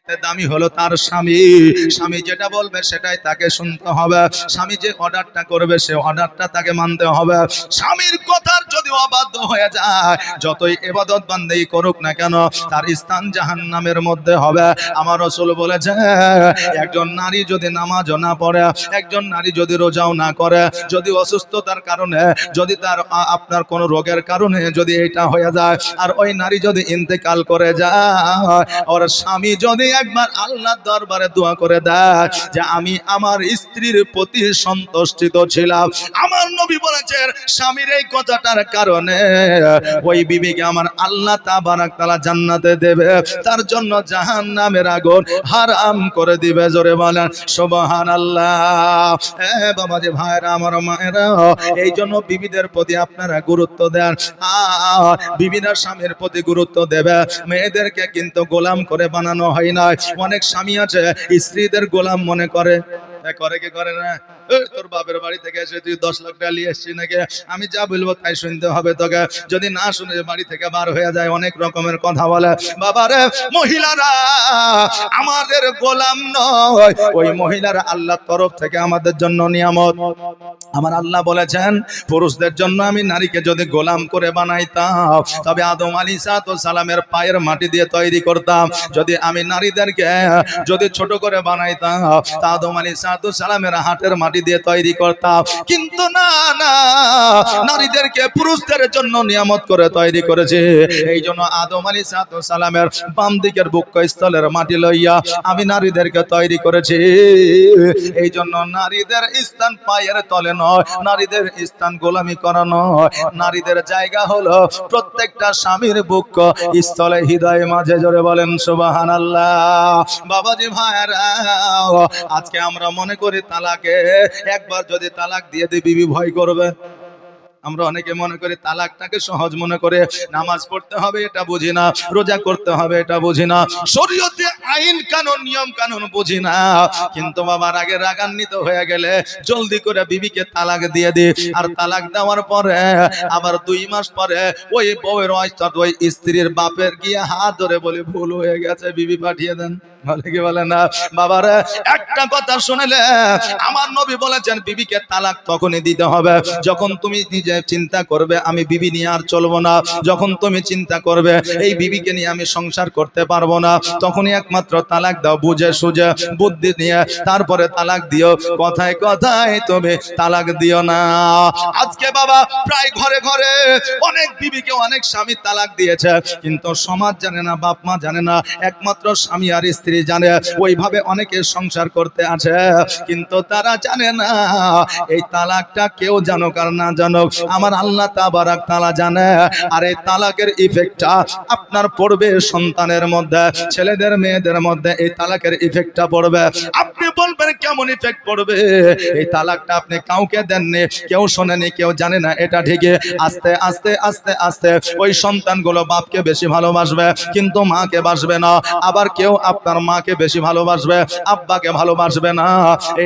দামি হলো তার স্বামী। স্বামী যেটা বলবে সেটাই তাকে শুনতে হবে। স্বামী যে অর্ডারটা করবে সে অর্ডারটা তাকে মানতে হবে। স্বামীর কথার যদি অবাধ্য হয়ে যায়, যতই ইবাদত বান্দেগি করুক না কেন, তার স্থান জাহান্নামের মধ্যে হবে। আমার রাসূল বলেছে, একজন নারী যদি নামাজও না পড়ে, একজন নারী যদি রোজাও না করে, যদি অসুস্থতার কারণে, যদি তার আপনার কোনো রোগের কারণে যদি এটা হয়ে যায়, আর ওই নারী যদি ইন্তেকাল করে যায়, ওর স্বামী যদি একবার আল্লাহর দরবারে দোয়া করে দেয় যে আমি আমার স্ত্রীর প্রতি সন্তুষ্ট ছিলাম, আমার নবী বলেছেন স্বামীর এই কথাটার কারণে ওই বিবিকে আমার আল্লাহ তাবারক তাআলা জান্নাতে দেবে, তার জন্য জাহান্নামের আগুন হারাম করে দিবে। জোরে বলেন সুবহানাল্লাহ। বাবাজি, ভাইরা, আমার মায়েরা, এই জন্য বিবিদের প্রতি আপনারা গুরুত্ব দেন, আর বিবিরা স্বামীর প্রতি গুরুত্ব দেবে। মেয়েদেরকে কিন্তু গোলাম করে বানানো হয় না। অনেক স্বামী আছে স্ত্রীদের গোলাম মনে করে। করে কি করে না? তোর বাপের বাড়ি থেকে এসে তুই 10 লাখ টাকা নিয়ে এসছিস নাকি, আমি যা বলবো তাই শুনতে হবে তোকে। যদি না শুনে বাড়ি থেকে বার হয়ে যায়, অনেক রকমের কথা বলে। বাবারে, মহিলারা আমাদের গোলাম নয়, ওই মহিলারা আল্লাহর তরফ থেকে আমাদের জন্য নিয়ামত। আমার আল্লাহ বলেছেন, পুরুষদের জন্য আমি নারীকে যদি গোলাম করে বানাইতাম, তবে আদম আলাইহিস সালামের পায়ের মাটি দিয়ে তৈরি করতাম। যদি আমি নারীদেরকে যদি ছোট করে বানাইতাম, তা আদম আলাইহিস সালামের হাতের মাটি দিয়ে তৈরি করতাম। কিন্তু না না, নারীদেরকে পুরুষদের জন্য নিয়ামত করে তৈরি করেছে। এই জন্য আদম আলাইহিস সালামের বাম দিকের বক্ষস্থলের মাটি লইয়া আমি নারীদেরকে তৈরি করেছি। এই জন্য নারীদের স্থান পায়ের তলে নয়, নারীদের স্থান গোলামি করা নয়। নারীদের জায়গা হলো প্রত্যেকটা স্বামীর বুক স্থলে, হৃদয়ে মাঝে। জোরে বলেন সুবহানাল্লাহ। বাবাজি, ভাইরা, আজকে আমরা মনে করি তালাকে একবার যদি তালাক দিয়ে দিই বিবি ভয় করবে। আমরা অনেকে মনে করি তালাকটাকে সহজ মনে করে, নামাজ পড়তে হবে এটা বুঝি না, রোজা করতে হবে এটা বুঝি না, শরীয়তে আইন কানুন নিয়ম কানুন বুঝি না। কিন্তু বাবার আগে রাগান্বিত হয়ে গেলে জলদি করে বিবিকে তালাক দিয়ে দি। আর তালাক দেওয়ার পরে আবার 2 মাস পরে ওই বউয়ের অর্থাৎ ওই স্ত্রীর বাপের গিয়ে হাত ধরে বলে ভুল হয়ে গেছে, বিবি পাঠিয়ে দেন। বলে কি বলে না? বাবারে, একটা কথা শুনলে আমার নবী বলেছেন বিবিকে তালাক তখনই দিতে হবে যখন তুমি নিজে চিন্তা করবে আমি বিবি নিয়ে আর চলবো না। যখন তুমি চিন্তা করবে এই বিবিকে নিয়ে আমি সংসার করতে পারবো না, তখনই একমাত্র তালাক দাও। বুঝে সুঝে বুদ্ধি নিয়ে তারপরে তালাক দিও। কথায় কথায় তুমি তালাক দিও না। আজকে বাবা প্রায় ঘরে ঘরে অনেক বিবিকে অনেক স্বামী তালাক দিয়েছে, কিন্তু সমাজ জানে না, বাপ মা জানে না, একমাত্র স্বামী আর স্ত্রী জানে। ওইভাবে অনেকে সংসার করতে আছে, কিন্তু তারা জানে না এই তালাকটা কেউ জানুক আর না জানুক, আমার আল্লাহ তাবারক তাআলা জানে। আর এই তালাকের ইফেক্টটা আপনার পড়বে সন্তানের মধ্যে, ছেলেদের মেয়েদের মধ্যে এই তালাকের ইফেক্টটা পড়বে। আপনি বলবেন কেমন ইফেক্ট পড়বে? এই তালাকটা আপনি কাউকে দেননি, কেউ শোনেনি, কেউ জানে না, এটা ঠিকই। আস্তে আস্তে আস্তে আস্তে ওই সন্তানগুলো বাপকে বেশি ভালোবাসবে কিন্তু মাকে বাসবে না। আবার কেউ আপনার মাকে বেশি ভালোবাসবে, আব্বাকে ভালোবাসবে না।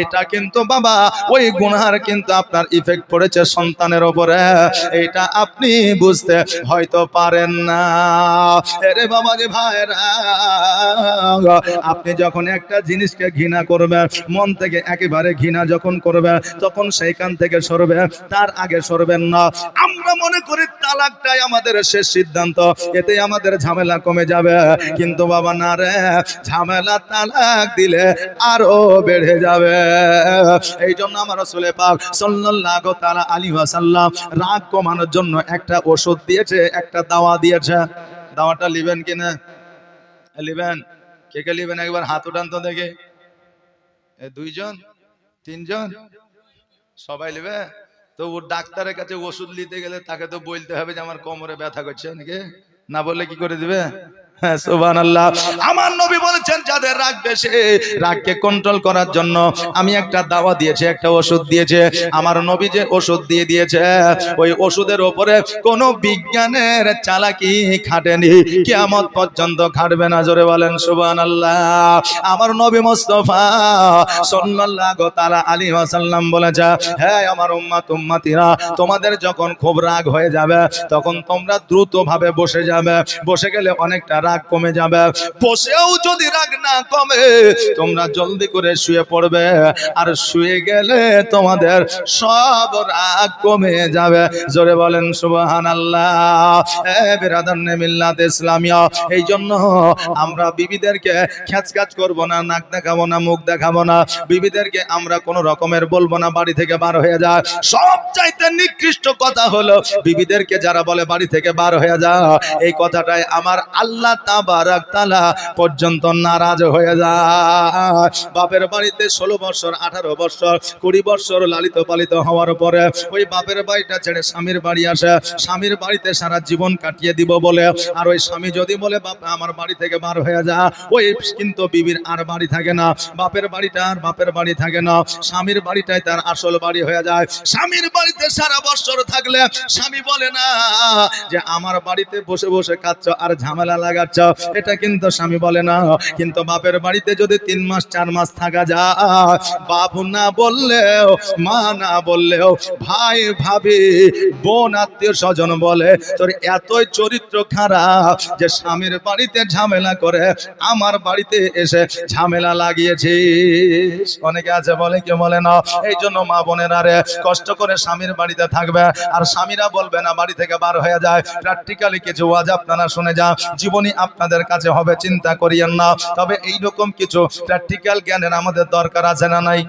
এটা কিন্তু বাবা ওই গুনার কিন্তু আপনার ইফেক্ট পড়েছে সন্তানের উপরে। এটা আপনি বুঝতে হয়তো পারেন না। আরে বাবা রে ভাইরা, আপনি যখন একটা জিনিসকে ঘৃণা করবেন, মন থেকে একেবারে ঘৃণা যখন করবে, তখন সেইখান থেকে সরবে, তার আগে সরবেন না। আমরা মনে করি তালাকটাই আমাদের শেষ সিদ্ধান্ত, এতে আমাদের ঝামেলা কমে যাবে। কিন্তু বাবা না রে, ঝামেলা তালাক দিলে আরো বেড়ে যাবে। এই জন্য আমার রাসূল পাক সাল্লাল্লাহু তাআলা আলাইহি ওয়াসাল্লাম রাগ কমানোর জন্য একটা ওষুধ দিয়েছে, একটা দাওয়া দিয়েছে। দাওয়াটা নেবেন কিনা? নেবেন? কে কে নেবেন? একবার হাত উঠান তো দেখে। 2 জন 3 জন সবাই নেবে? তো ও ডাক্তারের কাছে ওষুধ নিতে গেলে তাকে তো বলতে হবে যে আমার কোমরে ব্যথা করছে নাকি, না বললে কি করে দিবে? সুবহানাল্লাহ। আমার নবী বলেছেন যাদের রাগ বেশি, রাগকে কন্ট্রোল করার জন্য আমি একটা দাওয়া দিয়েছি, একটা ওষুধ দিয়েছে। আমার নবী যে ওষুধ দিয়ে দিয়েছে, ওই ওষুধের উপরে কোনো বিজ্ঞানের চালাকি খাটেনি, কিয়ামত পর্যন্ত খাটবে না। জোরে বলেন সুবহানাল্লাহ। আমার নবী মুস্তাফা সাল্লাল্লাহু তাআলা আলাইহি ওয়াসাল্লাম বলেছে, হ্যাঁ আমার উম্মতিরা, তোমাদের যখন খুব রাগ হয়ে যাবে তখন তোমরা দ্রুত ভাবে বসে যাবে। বসে গেলে অনেকটা রাগ কমে যাবে। বসেও যদি রাগ না কমে তোমরা জলদি করে শুয়ে পড়বে, আর শুয়ে গেলে তোমাদের সব রাগ কমে যাবে। জোরে বলেন সুবহানাল্লাহ। বিরাদারনে মিল্লাত ইসলামিয়া, এই জন্য আমরা বিবিদেরকে খ্যাচখ্যাচ করব না, নাক দেখাবো না, মুখ দেখাবো না। বিবিদেরকে আমরা কোনো রকমের বলবো না বাড়ি থেকে বার হয়ে যায়। সব চাইতে নিকৃষ্ট কথা হলো বিবিদেরকে যারা বলে বাড়ি থেকে বার হয়ে যা, এই কথাটাই আমার আল্লাহ তাবারক তাআলা পর্যন্ত নারাজ হয়ে যায়। বাপের বাড়িতে 16 বছর, 18 বছর, 20 বছর লালিত পালিত হওয়ার পরে ওই বাপের বাড়িটা ছেড়ে স্বামীর বাড়ি আসে। স্বামীর বাড়িতে সারা জীবন কাটিয়ে দিব বলে, আর ওই স্বামী যদি বলে বাপ আমার বাড়ি থেকে বার হয়ে যা, ওই কিন্তু বিবির আর বাড়ি থাকে না। বাপের বাড়িটা আর বাপের বাড়ি থাকে না, স্বামীর বাড়িটাই তার আসল বাড়ি হয়ে যায়। স্বামীর বাড়িতে সারা বছর থাকলে স্বামী বলে না যে আমার বাড়িতে বসে বসে খাচ্ছ আর ঝামেলা লাগাচ্ছ, এটা কিন্তু স্বামী বলে না। কিন্তু বাপের বাড়িতে যদি 3 মাস 4 মাস থাকা যায়, বাপ না বললেও, মা না বললেও, ভাই ভাবি বোন আত্মীয় স্বজন বলে তোর এতই চরিত্র খারাপ যে স্বামীর বাড়িতে ঝামেলা করে আমার বাড়িতে এসে ঝামেলা লাগিয়েছিস। অনেকে আছে বলে, কেউ বলে না। এই জন্য মা বোনেরা রে কষ্ট করে স্বামীর বাড়িতে থাকবে, আর স্বামীরা বলবে না বাড়ি থেকে বার হয়ে যায়। প্র্যাকটিক্যালি কিছু ওয়াজ আপনারা শুনে যান, জীবনী আপনাদের কাছে হবে, চিন্তা করিয়েন না। তবে এইরকম কিছু প্র্যাকটিক্যাল জ্ঞানের আমাদের দরকার আছে না নাই?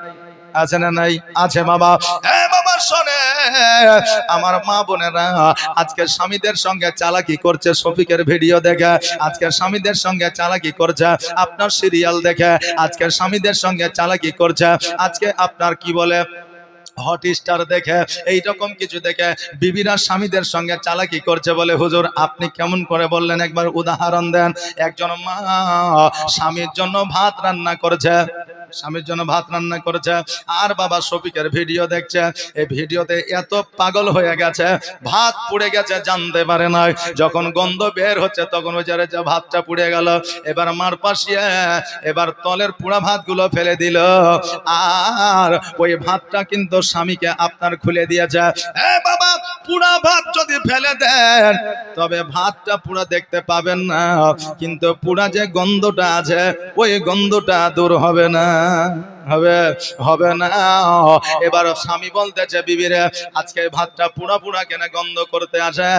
আছে না নাই? আছে বাবা। বাবা শোনে আমার মা বোনেরা, আজকে স্বামীদের সঙ্গে চালাকি করছে শফিকের ভিডিও দেখে, আজকে স্বামীদের সঙ্গে চালাকি করছে আপনার সিরিয়াল দেখে, আজকে স্বামীদের সঙ্গে চালাকি করছে আজকে আপনার কি বলে হটস্টার দেখে, এইরকম কিছু দেখে বিবিরা স্বামীদের সঙ্গে চালাকি করছে বলে। হুজুর আপনি কেমন করে বললেন, একবার উদাহরণ দেন। একজন মা স্বামীর জন্য ভাত রান্না করছে, স্বামীর জন্য ভাত রান্না করেছে, আর বাবা শফিকের ভিডিও দেখছে। এই ভিডিওতে এত পাগল হয়ে গেছে, ভাত পুড়ে গেছে জানতে পারে না। যখন গন্ধ বের হচ্ছে তখন ওই যারে যে ভাতটা পুড়ে গেল, এবার মার পাশিয়ে এবার তলের পুড়া ভাতগুলো ফেলে দিল, আর ওই ভাতটা কিন্তু স্বামীকে আপনার খুলে দিয়েছে। বাবা পুড়া ভাত যদি ফেলে দেন তবে ভাতটা পুরা দেখতে পাবেন না, কিন্তু পুরা যে গন্ধটা আছে ওই গন্ধটা দূর হবে না, হবে না। এবার স্বামী বলতেছে বিবিরে আজকে ভাতটা পুরা পুরা কেন গন্ধ করতে আসে।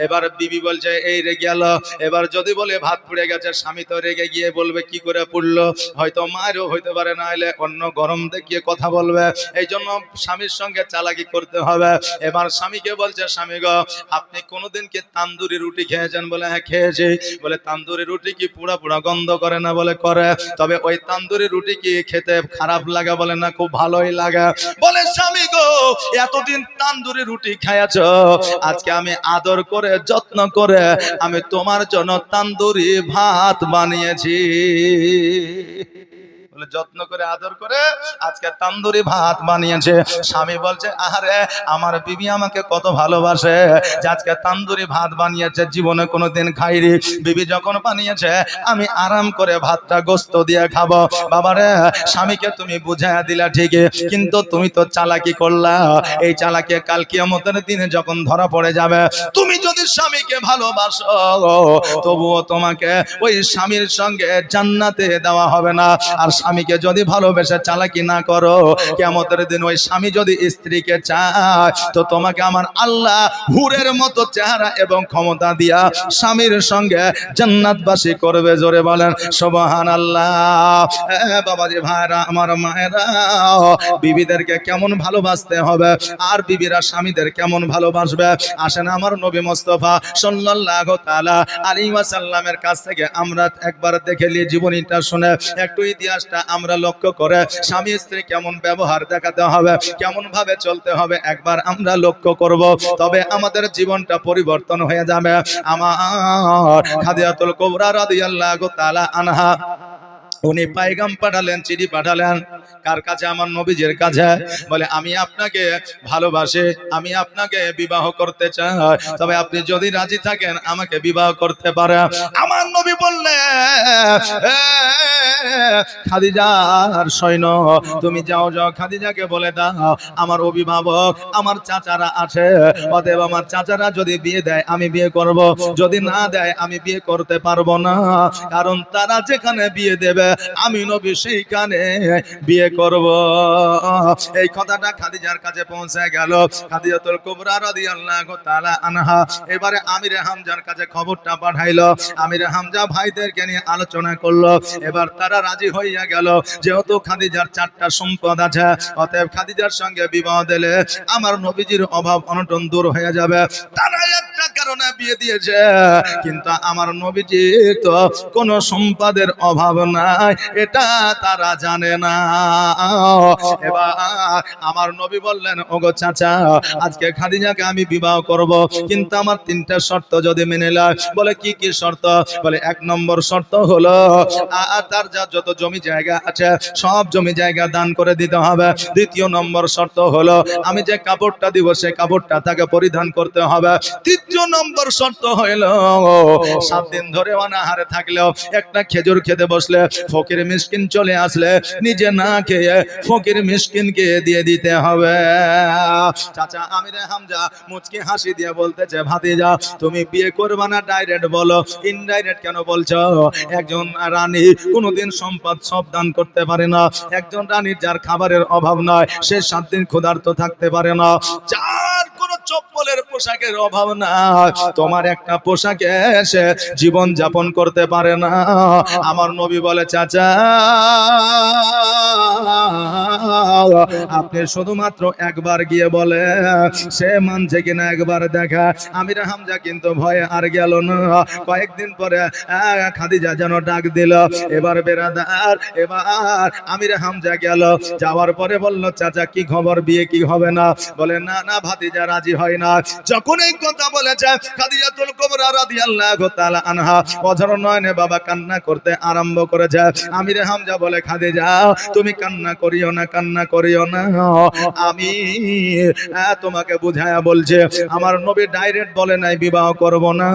এবার বিবি বলছে এই রেগে গেল। এবার যদি বলে ভাত পুড়ে গেছে, স্বামী তো রেগে গিয়ে বলবে কি করে পুড়লো, হয়তো মারও হইতে পারে, না হলে অন্য গরম দেখিয়ে কথা বলবে। এই জন্য স্বামীর সঙ্গে চালাকি করতে হবে। এবার স্বামীকে বলছে স্বামী গো আপনি কোনোদিন কি তান্দুরি রুটি খেয়েছেন? বলে হ্যাঁ খেয়েছি। বলে তান্দুরি রুটি কি পুরা পুরা গন্ধ করে না? বলে করে। তবে ওই তান্দুরি রুটি কি খেতে খারাপ লাগে? বলে না খুব ভালোই লাগে। বলে স্বামী গো এতদিন তান্দুরি রুটি খাইয়াছো, আজকে আমি আদর করে যত্ন করে আমি তোমার জন্য তান্দুরি ভাত বানিয়েছি। যত্ন করে আদর করে আজকে তান্দুরি ভাত বানিয়েছে। স্বামী বলছে আরে আমার বিবি আমাকে কত ভালোবাসে যে আজকে তান্দুরি ভাত বানিয়েছে, জীবনে কোনোদিন খাইনি। বিবি যখন বানিয়েছে আমি আরাম করে ভাতটা গোস্ত দিয়ে খাবো। বাবারে স্বামীকে তুমি বুঝাইয়া দিলা ঠিকই, কিন্তু তুমি তো চালাকি করলা। এই চালাকি কাল কিয়ামতের দিনে যখন ধরা পড়ে যাবে, তুমি যদি স্বামীকে ভালোবাসো তবুও তোমাকে ওই স্বামীর সঙ্গে জান্নাতে দেওয়া হবে না। আর স্বামীকে যদি ভালোবেসে চালাকি না করো, কিয়ামতের দিন ওই স্বামী যদি স্ত্রীকে চায় তো তোমাকে আমার আল্লাহ হুরের মতো চেহারা এবং ক্ষমতা দিয়া স্বামীর সঙ্গে জান্নাতবাসী করবে। জোরে বলেন সুবহানাল্লাহ। বাবাজি ভাইরা আমার মায়েরা, বিবিদেরকে কেমন ভালোবাসতে হবে আর বিবিরা স্বামীদের কেমন ভালোবাসবে, আসেন আমার নবী মুস্তাফা সাল্লাল্লাহু তাআলা আলাইহি ওয়াসাল্লামের কাছ থেকে আমরা একবার দেখে নিই জীবনীটা, শুনে একটু ইতিহাসটা আমরা লক্ষ্য করে স্বামী স্ত্রী কেমন ব্যবহার দেখাতে হবে, কেমন ভাবে চলতে হবে একবার আমরা লক্ষ্য করব। তবে আমাদের জীবনটা পরিবর্তন হয়ে যাবে। আমার খাদিজাতুল কুবরা রাদিয়াল্লাহু তাআলা আনহা উনি পায়গাম পাঠালেন, চিঠি পাঠালেন কার কাছে? আমার নবীজির কাছে। বলে আমি আপনাকে ভালোবাসি, আমি আপনাকে বিবাহ করতে চাই, তবে আপনি যদি রাজি থাকেন আমাকে বিবাহ করতে পারেন। আমার নবী বললেন খাদিজার সৈন্য, তুমি যাও যাও খাদিজাকে বলে দাও আমার অভিভাবক আমার চাচারা আছে, অতএব আমার চাচারা যদি বিয়ে দেয় আমি বিয়ে করব, যদি না দেয় আমি বিয়ে করতে পারবো না, কারণ তারা যেখানে বিয়ে দেবে আমি নবী সেইখানে বিয়ে করব। এই কথাটা খাদিজার কাছে পৌঁছে গেল। খাদিজাতুল কুবরা রাদিয়াল্লাহু তাআলা আনহা এবারে আমিরে হামজার কাছে খবরটা পাঠাইলো। আমিরে হামজা ভাইদেরকে নিয়ে আলোচনা করলো। এবার তারা রাজি হইয়া গেল, যেহেতু খাদিজার 4টা সম্পদ আছে, অতএব খাদিজার সঙ্গে বিবাহ দিলে আমার নবীজির অভাব অনটন দূর হয়ে যাবে। তারা একটা কারণে বিয়ে দিয়েছে, কিন্তু আমার নবীজির তো কোনো সম্পদের অভাব নাই, এটা তারা জানে না। এবার আমার নবী বললেন, ওগো চাচা, আজকে খাদিজাকে আমি বিবাহ করব, কিন্তু আমার 3টা শর্ত যদি মেনে লয়। বলে কি কি শর্ত? বলে 1 নম্বর শর্ত হলো তার যত জমি জায়গা আছে সব জমি জায়গা দান করে দিতে হবে। 2য় নম্বর শর্ত হলো আমি যে কাপড়টা দিব সে কাপড়টা তাকে পরিধান করতে হবে। 3য় নম্বর শর্ত হলো 7 দিন ধরে অনাহারে থাকলেও একটা খেজুর খেতে বসলে ফকির মিসকিন চলে আসলে নিজে না খেয়ে ফকির মিসকিনকে দিয়ে দিতে হবে। চাচা আমিরে হামজা মুচকি হাসি দিয়ে বলতেছে, ভাতিজা তুমি বিয়ে করবে না ডাইরেক্ট বলো, ইনডাইরেক্ট কেন বলছো? একজন রানী কোনোদিন সম্পদ সব দান করতে পারে না। একজন রানীর যার খাবারের অভাব নয় সে 7 দিন ক্ষুধার্ত থাকতে পারে না। যার কোনো চপ্পলের পোশাকের অভাব না, তোমার একটা পোশাকে সে জীবন যাপন করতে পারে না। আমার নবী বলে, চাচা আপনি শুধুমাত্র একবার গিয়ে বলে সে মানছে কিনা একবার দেখা। আমিরে হামজা কিন্তু ভয়ে আর গেল না। কয়েকদিন পরে খাদিজা যেন ডাক দিল, এবার বেরাদার, এবার আমিরে হামজা গেল। যাওয়ার পরে বলল, চাচা কি খবর, বিয়ে কি হবে না? বলে না না ভাতিজা রাজি হয় না। যখন এই কথা বলেছে খাদিজাতুল কুবরা রাদিয়াল্লাহু তাআলা আনহা অঝর নয়নে বাবা কান্না করতে আরম্ভ করেছে। আমিরে হামজা বলে, খাদিজা তুমি কান্না করিও না, কান্না করিও না, আমি তোমাকে বুঝায়া বলছে আমার নবী ডাইরেক্ট বলে নাই বিবাহ করব না,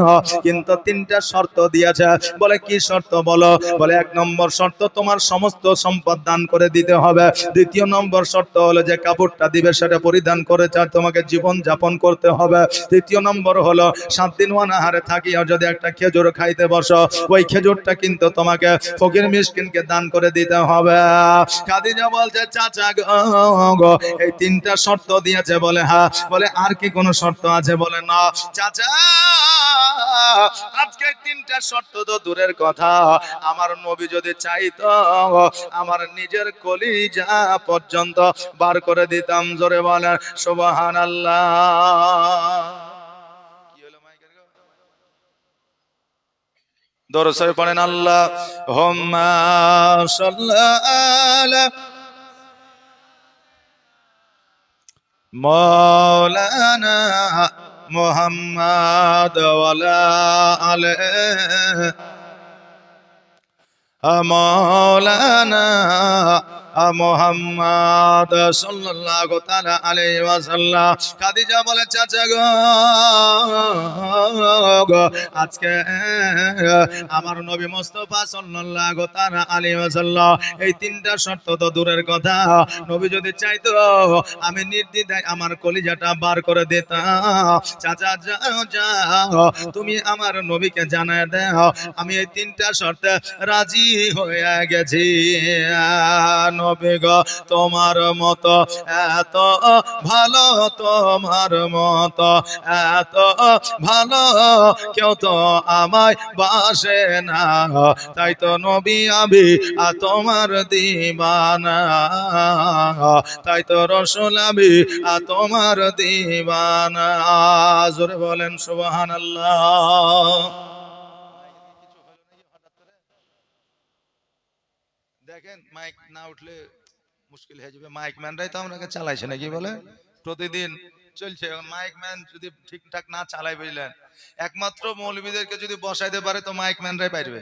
কিন্তু 3টা শর্ত দিয়েছে। বলে কি শর্ত বলো? বলে 1 নম্বর শর্ত তোমার সমস্ত সম্পদ দান করে দিতে হবে। 2য় নম্বর শর্ত হলো যে কাপড়টা দিবে সেটা পরিধান করে তোমাকে জীবন যাপন করতে হবে। 3য় নম্বর হলো 7 দিন অনাহারে থাকিও যদি একটা খেজুর খাইতে বসো ওই খেজুরটা কিন্তু তোমাকে ফকির মিসকিনকে দান করে দিতে হবে। খাদিজা বলছে, চাচা গো এই 3টা শর্ত দিয়েছে। বলে হ্যাঁ। বলে আর কি কোনো শর্ত আছে? বলে না। চাচা আজকে 3টা শর্ত তো দূরের কথা, আমার নবী যদি চাইতো আমার নিজের কলিজা পর্যন্ত বার করে দিতাম। জোরে বলেন সুবহানাল্লাহ। কি হলো মাইকের গো? দরুদ পড়েন আল্লাহুম্মা সাল্লি আলা মাওলানা মুহাম্মদ ওয়া আলা আলিহি মাওলানা মুহাম্মদ সাল্লাল্লাহু তাআলা আলাইহি ওয়াসাল্লাম। খাদিজা বলে, চাচা গো আজকে আমার নবী মুস্তাফা সাল্লাল্লাহু তাআলা আলাইহি ওয়াসাল্লাম এই 3টা শর্ত তো দূরের কথা, নবী যদি চাইতো আমি নির্দ্বিধায় আমার কলিজাটা বার করে দিতাম। চাচা যাও যাও তুমি আমার নবীকে জানায় দাও আমি এই 3টা শর্তে রাজি হয়ে গেছি। নবী গো তোমার মতো এত ভালো, তোমার মতো এত ভালো কেউ তো আমায় বাসে না, তাই তো নবী আমি তোমার দিবানা, তাই তো রাসূল আমি তোমার দিবানা। জোরে বলেন সুবহানাল্লাহ। দেখেন মাইক না উঠলে মুশকিল হয়ে যাবে। মাইক ম্যানরাই তো আপনাকে চালাইছে নাকি বলে প্রতিদিন চলছে। মাইক ম্যান যদি ঠিকঠাক না চালায় বুঝলেন, একমাত্র মৌলবীদেরকে যদি বসাইতে পারে তো মাইক ম্যানরাই পারবে,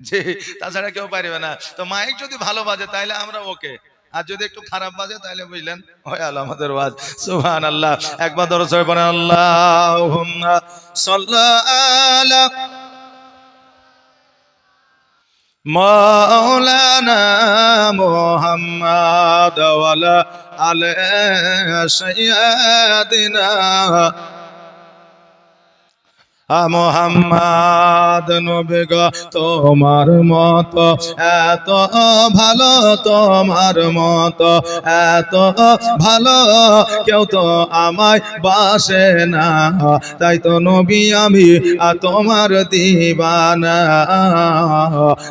যে তাছাড়া কেউ পারবে না। তো মাইক যদি ভালো বাজে তাইলে আমরা ওকে, আর যদি একটু খারাপ বাজে তাইলে বুঝলেন হয়ে গেল আমাদের ওয়াজ। সুবহানাল্লাহ। একবার দরুদ শরীফ পড়েন আল্লাহুম্মা সাল্লি আলা মাওলানা মুহাম্মদ ওয়ালা আলে সাইয়্যিদিনা মুহাম্মদ নবী গো তোমার মতো এত ভালো, তোমার মতো এত ভালো কেউ তো আমায় বাসে না, তাই তো নবী আমি তোমার দিবানা,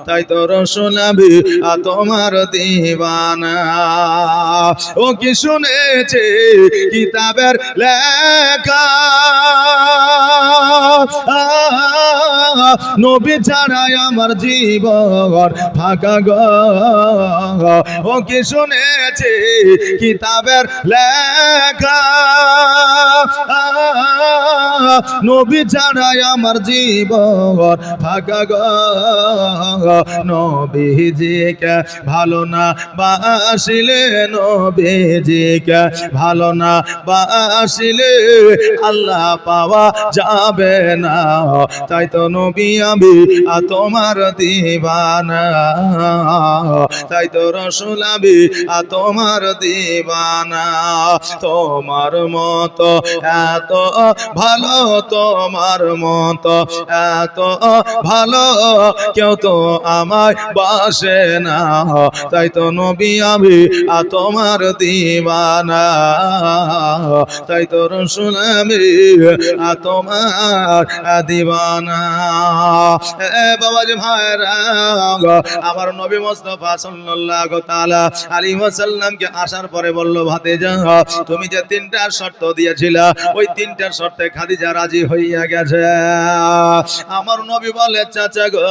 তাই তো রাসূল আমি তোমার দিবানা। ও কি শুনেছে কিতাবের লেখা, নবী ছাড়াই আমার জীবন ফাঁকা গো। ও কি শুনেছে কিতাবের লেখা, নবী ছাড়াই আমার জীবন ফাঁকা গো। নবীজিকে ভালো না বাসিলে, নবীজিকে ভালো না বাসিলে আল্লাহ পাওয়া যাবে না, তাই তো নবী আমি তোমার দিবানা, তাই তো রাসূল আমি তোমার দিবানা। তোমার মতো এত ভালো, তোমার মতো এত ভালো কেউ তো আমায় বাসে না, তাই তো নবী আমি তোমার দিবানা, তাই তো রাসূল আমি তোমার দিবানা। বাবাজি ভাইরা, আমার নবী মুস্তাফা সাল্লাল্লাহু তাআলা আলাইহি ওয়াসাল্লামকে আসার পরে বলল, ভাতিজা তুমি যে তিনটা শর্ত দিয়েছিলা ওই তিনটা শর্তে খাদিজা রাজি হইয়া গেছে। আমার নবী বলে, চাচা গো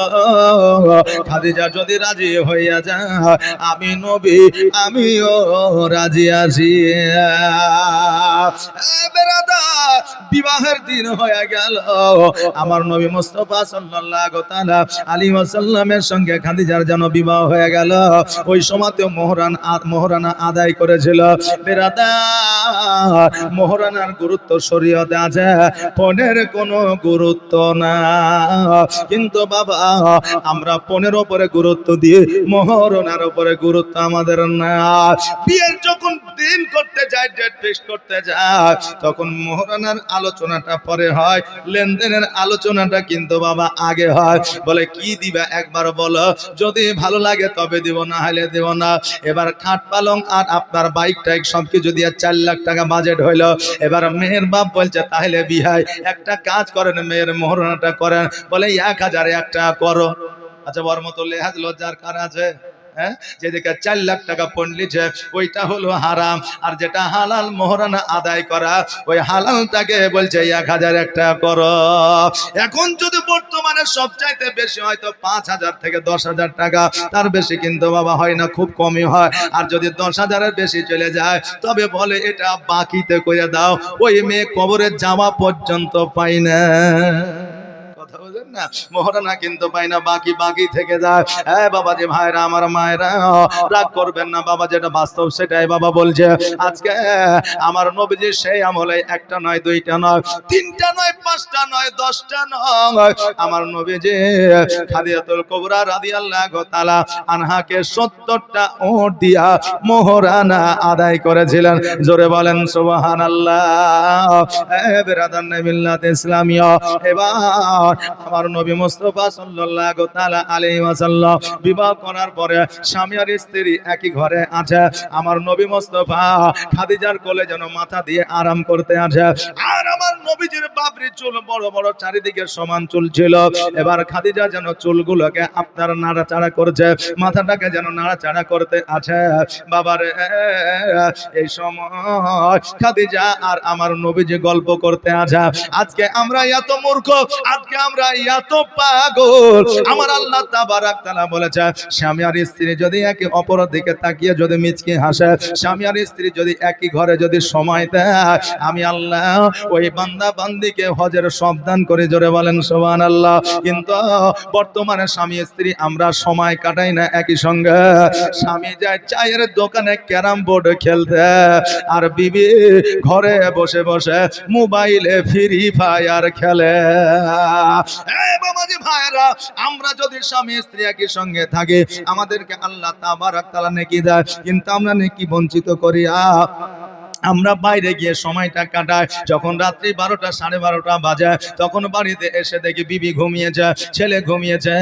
খাদিজা যদি রাজি হইয়া যায় আমি নবী আমিও রাজি আছি। বিবাহের দিন হয়ে গেল, আমার নবী মুস্তাফা সাল্লাল্লাহু তাআলা আলাইহি ওয়াসাল্লামের সঙ্গে খাদিজার যেন বিবাহ হয়ে গেল। ওই সময়তে মোহরানা আদায় করেছিল। বেরাদার, মোহরানার গুরুত্ব শরীয়তে আছে, পণের কোনো গুরুত্ব না। কিন্তু বাবা আমরা পণের উপরে গুরুত্ব দিয়ে মোহরানার উপরে গুরুত্ব আমাদের না। বিয়ের যখন দিন করতে যায়, ডেট ফিক্স করতে যায়, তখন মোহরানার আলোচনাটা পরে হয়, লেনদেনের আলোচনাটা কিন্তু বাবা আগে হয়। বলে কি দিবা একবার বলো, যদি ভালো লাগে তবে দিব, না হলে দেব না। এবার খাট পালং আর আপনার বাইক টাইক সবকিছু দিয়ে 4 লাখ টাকা বাজেট হইলো। এবার মেয়ের বাপ বলছে তাহলে বিহাই একটা কাজ করেন, মেয়ের মোহরানাটা করেন। বলে 1000 একটা করো। আচ্ছা, ওর মতো লেহাজ লজ্জার কার আছে? যেদিকে 4 লাখ টাকা পড়লিছে ওইটা হলো হারাম, আর যেটা হালাল মোহরানা আদায় করা ওই হালালটাকে বলছে 1000 একটা করো। এখন যদি বর্তমানে সবচাইতে বেশি হয়তো 5000 থেকে 10,000 টাকা, তার বেশি কিন্তু বাবা হয় না, খুব কমই হয়। আর যদি 10,000-এর বেশি চলে যায় তবে বলে এটা বাকিতে করে দাও, ওই মেয়ে কবরে যাওয়া পর্যন্ত পাই না। না মোহরানা কিন্তু পাই না, বাকি বাকি থেকে যায়। হ্যাঁ বাবাজি ভাইরা, আমার মায়েরা রাগ করবেন না, বাবা যেটা বাস্তব সেটাই বাবা বলছে। আজকে আমার নবীজি সেই আমলে একটা নয়, দুইটা নয়, তিনটা নয়, পাঁচটা নয়, 10টা নয়, আমার নবীজি খাদিজাতুল কুবরা রাদিয়াল্লাহু তাআলা আনহাকে 70টা ওট দিয়া মোহরানা আদায় করেছিলেন। জোরে বলেন সুবহানাল্লাহ। বেরাদার মিল্লাত ইসলামিয়া, এবার আমার নবী মুস্তাফা সাল্লাল্লাহু তাআলা আলাইহি ওয়াসাল্লাম বিবাহ করার পরে স্বামী আর স্ত্রী একই ঘরে আছে। আমার নবী মুস্তাফা খাদিজার কোলে যেন মাথা দিয়ে আরাম করতে আছে। আর আমার নবীজির বাবরি চুল বড় বড়, চারিদিকে সমান চুল ছিল। এবার খাদিজা যেন চুলগুলোকে আপনার নাড়াচাড়া করছে, মাথাটাকে যেন নাড়াচাড়া করতে আছে। বাবারে, এই সময় খাদিজা আর আমার নবীজি গল্প করতে আছে। আজকে আমরা এত মূর্খ, আজকে আমরা এত পাগল। আমার আল্লাহ তাবারাক তাআলা বলেছে, স্বামী আর স্ত্রী যদি একে অপরের দিকে তাকিয়ে যদি মিচকে হাসে, স্বামী আর স্ত্রী যদি একই ঘরে যদি সময় দেয়, আমি আল্লাহ ওই বান্দা বান্দিকে হজের সব দান করে। জোরে বলেন সুবহানাল্লাহ। কিন্তু বর্তমানে স্বামী স্ত্রী আমরা সময় কাটাই না একই সঙ্গে। স্বামী যায় চায়ের দোকানে ক্যারাম বোর্ড খেলতে, আর বিবি ঘরে বসে বসে মোবাইলে ফ্রি ফায়ার খেলে। এই বাবাজি ভাইরা, আমরা যদি স্বামী স্ত্রী একই সঙ্গে থাকি, আমাদেরকে আল্লাহ তাবারক তাআলা নেকি দেয়, কিন্তু আমরা নেকি বঞ্চিত করি। আমরা বাইরে গিয়ে সময়টা কাটাই, যখন রাত্রি 12টা 12:30 বাজে, তখন বাড়িতে এসে দেখি বিবি ঘুমিয়েছে, ছেলে ঘুমিয়েছে।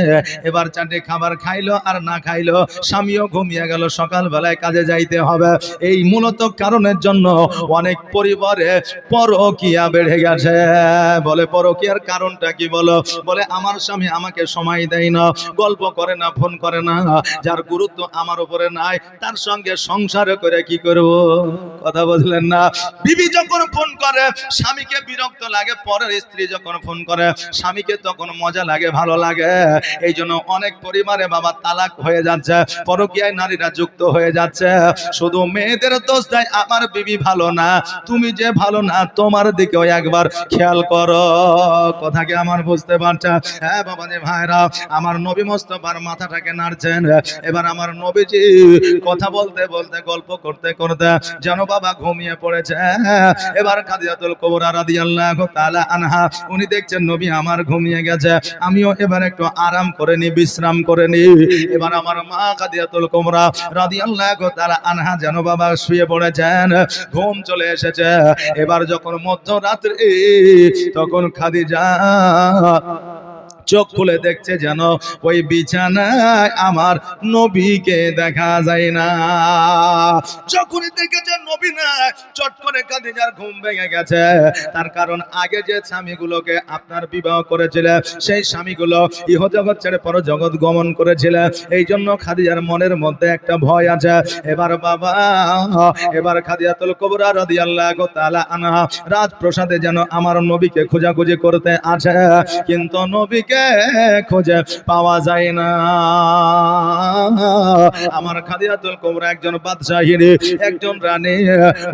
এবার চারটে খাবার খাইলো আর না খাইলো, স্বামীও ঘুমিয়ে গেল, সকালবেলায় কাজে যাইতে হবে। এই মূলত কারণের জন্য অনেক পরিবারে পরকীয়া বেড়ে গেছে। বলে পরকীয়ার কারণটা কি বলো? বলে আমার স্বামী আমাকে সময় দেয় না, গল্প করে না, ফোন করে না, যার গুরুত্ব আমার উপরে নাই, তার সঙ্গে সংসার করে কি করব? কথা বললেন না। বিবি যখন ফোন করে স্বামীকে বিরক্ত লাগে, পরের স্ত্রী যখন ফোন করে স্বামীকে তখন মজা লাগে, ভালো লাগে। এই জন্য অনেক পরিবারে বাবা তালাক হয়ে যাচ্ছে, পরকীয়ায় নারীরা যুক্ত হয়ে যাচ্ছে। শুধু মেয়েদের দোষ দেয়, আমার বিবি ভালো না, তুমি যে ভালো না, তোমার দিকেও একবার খেয়াল করো। কথা কি আমার বুঝতে পারছেন? হ্যাঁ বাবা যে ভাইরা, আমার নবী মোস্তফার মাথাটাকে নাড়ছেন। এবার আমার নবীজি কথা বলতে বলতে, গল্প করতে করতে যেন বাবা ঘুমিয়ে পড়েছে। এবার খাদিজাতুল কুবরা রাদিয়াল্লাহু তাআলা আনহা, উনি দেখছেন নবী আমার ঘুমিয়ে গেছে, আমিও এবার একটু আরাম করে নি, বিশ্রাম করে নি। এবার আমার মা খাদিজাতুল কুবরা রাদিয়াল্লাহু তাআলা আনহা যেন বাবা শুয়ে পড়েছেন, ঘুম চলে এসেছে। এবার যখন মধ্যরাত্রি, তখন খাদিজা চোখ খুলে দেখছে যেন ওই বিছানায় আমার নবীকে দেখা যায় না। যখনই দেখেছে নবী না, চট করে খাদিজার ঘুম ভেঙে গেছে। তার কারণ আগে যে স্বামীগুলোকে আপনার বিবাহ করেছিল, সেই স্বামীগুলো ইহজগৎ ছেড়ে পরজগৎ গমন করেছিল। এই জন্য খাদিজার মনের মধ্যে একটা ভয় আছে। এবার বাবা, এবার খাদিজাতুল কুবরা রাদিয়াল্লাহু তাআলা আনহা রাজপ্রাসাদে যেন আমার নবীকে খোঁজাখুঁজি করতে আছে, কিন্তু নবীকে খোঁজে পাওয়া যায় না। আমার খাদিজাতুল কুবরা একজন বাদশাহিনী, একজন রানী।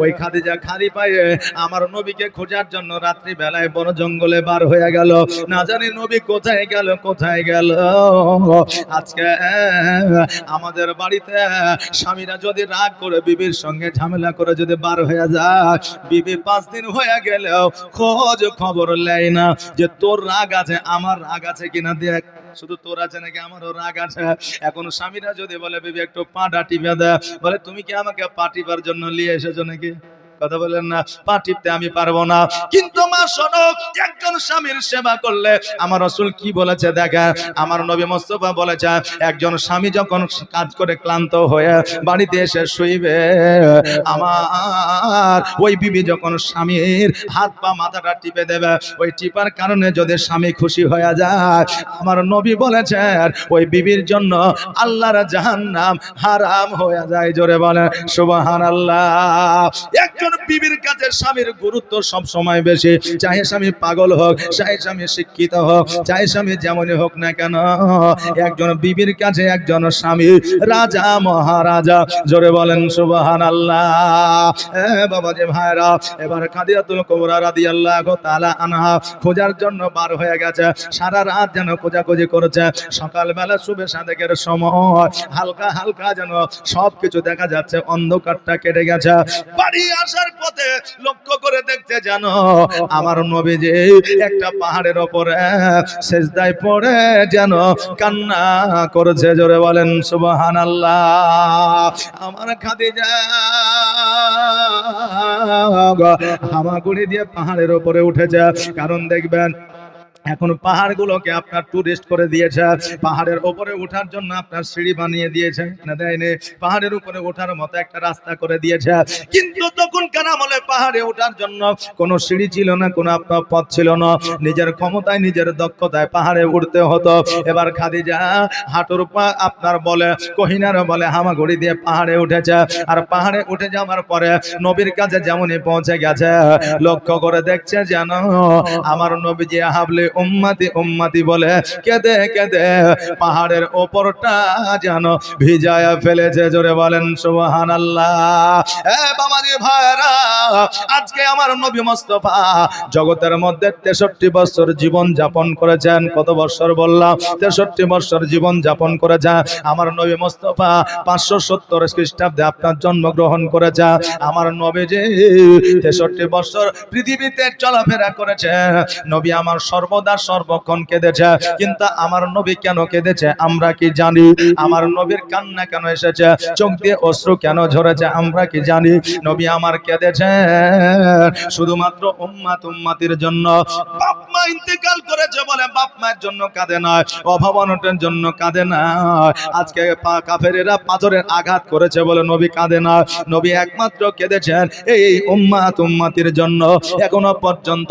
ওই খাদিজা খালি পায়ে আমার নবীকে খোঁজার জন্য রাত্রি বেলায় বন জঙ্গলে বার হয়ে গেল। না জানি নবী কোথায় গেল, কোথায় গেল। আজকে আমাদের বাড়িতে স্বামীরা যদি রাগ করে বিবির সঙ্গে ঝামেলা করে যদি বার হয়ে যায়, বিবি 5 দিন হয়ে গেলেও খোঁজ খবর নেয় না যে তোর রাগ আছে, আমার রাগ আছে কিনা দেখ, শুধু তোর আছে নাকি আমারও রাগ আছে। এখন স্বামীরা যদি বলে বিবি একটু পাটা টিপে দে, বলে তুমি কি আমাকে পা টিপার জন্য নিয়ে এসেছো নাকি? কথা বলেন না, পা টিপতে আমি পারবো না। কিন্তু মা শোনো, একজন স্বামীর সেবা করলে আমার রাসূল কি বলেছে দেখা, আমার নবী মুস্তাফা বলেছে, একজন স্বামী যখন কাজ করে ক্লান্ত হয়ে বাড়িতে এসে শুইবে, আমার ওই বিবি যখন স্বামীর হাত পা মাথাটা টিপে দেবে, ওই টিপার কারণে যদি স্বামী খুশি হয়ে যায়, আমার নবী বলেছেন ওই বিবির জন্য আল্লাহর জাহান্নাম হারাম হয়ে যায়। জোরে বলেন সুবহানাল্লাহ। একজন বিবির কাছে স্বামীর গুরুত্ব সব সময় বেশি, চাহে স্বামী পাগল হোক, চাহে স্বামী শিক্ষিত হোক, চাহে স্বামী যেমনই হোক না কেন, একজন বিবির কাছে একজন স্বামী রাজা মহারাজা। জোরে বলেন সুবহানাল্লাহ। বাবা যে ভাইরা, এবার খাদিজাতুল কুবরা রাদিয়াল্লাহু তাআলা আনহা খোঁজার জন্য বার হয়ে গেছে। সারা রাত যেন খোঁজাখুঁজি করেছে। সকালবেলা শুভে সাদেকের সময় হালকা হালকা যেন সবকিছু দেখা যাচ্ছে, অন্ধকারটা কেটে গেছে। বাড়ি আসার পথে লক্ষ্য করে দেখতে যেন আমার নবীজি একটা পাহাড়ের উপরে সেজদায় পড়ে যেন কান্না করেছে। জোরে বলেন সুবহানাল্লাহ। আমার খাদিজা হামাগুড়ি দিয়ে পাহাড়ের উপরে উঠেছে। কারণ দেখবেন এখন পাহাড়গুলোকে আপনার টুরিস্ট করে দিয়েছে, পাহাড়ের উপরে ওঠার জন্য আপনার সিঁড়ি বানিয়ে দিয়েছে না দেয়নি, পাহাড়ের উপরে ওঠার মতো একটা রাস্তা করে দিয়েছে। কিন্তু তখনকার আমলে পাহাড়ে ওঠার জন্য কোনো সিঁড়ি ছিল না, কোনো আপনার পথ ছিল না, নিজের ক্ষমতায় নিজের দক্ষতায় পাহাড়ে উঠতে হতো। এবার খাদিজা হাঁটুর পা আপনার বলে কহিনার বলে হামাগুড়ি দিয়ে পাহাড়ে উঠেছে। আর পাহাড়ে উঠে যাওয়ার পরে নবীর কাছে যেমনই পৌঁছে গেছে, লক্ষ্য করে দেখছে যেন আমার নবীজি হাবলে উম্মতি উম্মতি বলে কেঁদে কেঁদে পাহাড়ের ওপরটা যেন ভিজায়া ফেলেছে। জোরে বলেন সুবহানাল্লাহ। বাবাজি ভাইরা, আজকে আমার নবী মুস্তাফা জগতের মধ্যে 63 বছর জীবন যাপন করেছেন। কত বছর বললাম? 63 বছর জীবন যাপন করেছেন আমার নবী মুস্তাফা। 570 খ্রিস্টাব্দে আপনার জন্মগ্রহণ করেছে আমার নবীজি। 63 বছর পৃথিবীতে চলাফেরা করেছে নবী আমার। সর্বদা সর্বদা সর্বক্ষণ কেঁদেছে, কিন্তু আমার নবী কেন কেঁদেছে আমরা কি জানি? আমার নবীর কান্না কেন এসেছে, চোখ দিয়ে অশ্রু কেন ঝরেছে আমরা কি জানি? নবী আমার কেঁদেছে শুধুমাত্র উম্মতির জন্য। বাপ মা ইন্তেকাল করেছে বলে বাপ মায়ের জন্য কাঁদে না, অভাব অনটনের জন্য কাঁদে না। আজকে কাফেরেরা পাথরের আঘাত করেছে বলে নবী কাঁদে না, নবী একমাত্র কেঁদেছেন এই উম্মতির জন্য। এখনো পর্যন্ত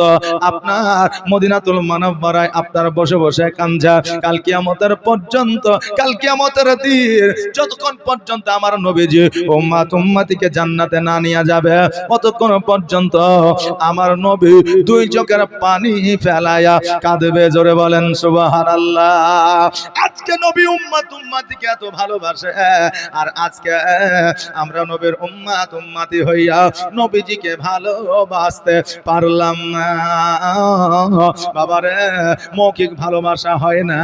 আপনার মদিনাতুল মুনাওয়ারায় আপনার বসে বসে কাঁদছে। কাল কিয়ামতের পর্যন্ত, কাল কিয়ামতের দিন যতক্ষণ পর্যন্ত আমার নবীজি উম্মতিকে জান্নাতে না নিয়ে যাবে, ততক্ষণ পর্যন্ত আমার নবী দুই চোখের পানি ফেলায়া কাঁদবে। জোরে বলেন সুবহানাল্লাহ। আজকে নবী উম্মতিকে এত ভালোবাসে, আর আজকে আমরা নবীর উম্মতি হইয়া নবীজিকে ভালোবাসতে পারলাম না। বাবারে, মৌখিক ভালোবাসা হয় না,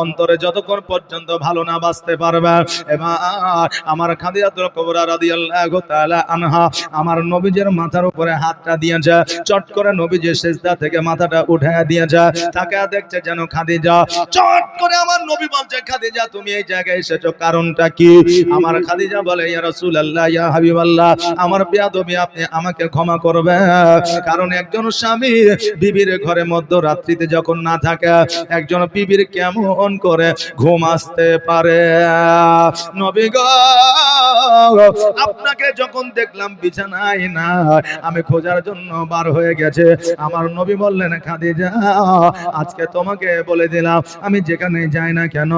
অন্তরে যতক্ষণ পর্যন্ত ভালো না বাসতে পারবে। এবার আমার খাদিজাতুল কুবরা রাদিয়াল্লাহু তাআলা আনহা আমার নবীজির মাথার উপরে হাতটা দিয়েছে, চট করে নবীজির সিজদা থেকে মাথাটা উঠায় দিয়েছে। তাকে দেখছে যেন খাদিজা, চট করে আমার নবী বলছে, খাদিজা তুমি এই জায়গায় এসেছো কারণটা কি? আমার খাদিজা বলে, ইয়া রাসূলুল্লাহ, ইয়া হাবিবাল্লাহ, আমার বেয়াদবি আপনি আমাকে ক্ষমা করবেন। কারণ একজন স্বামী বিবির ঘরে মধ্যরাত্রিতে যখন না থাকে, একজন বিবির কেমন করে ঘুম আসতে পারে? নবী গো, আপনাকে যখন দেখলাম বিছানায় না, আমি খোঁজার জন্য বার হয়ে গেছে। আমার নবী বললেন, খাদিজা আজকে তোমাকে বলে দিলাম, আমি যেখানে যাই না কেন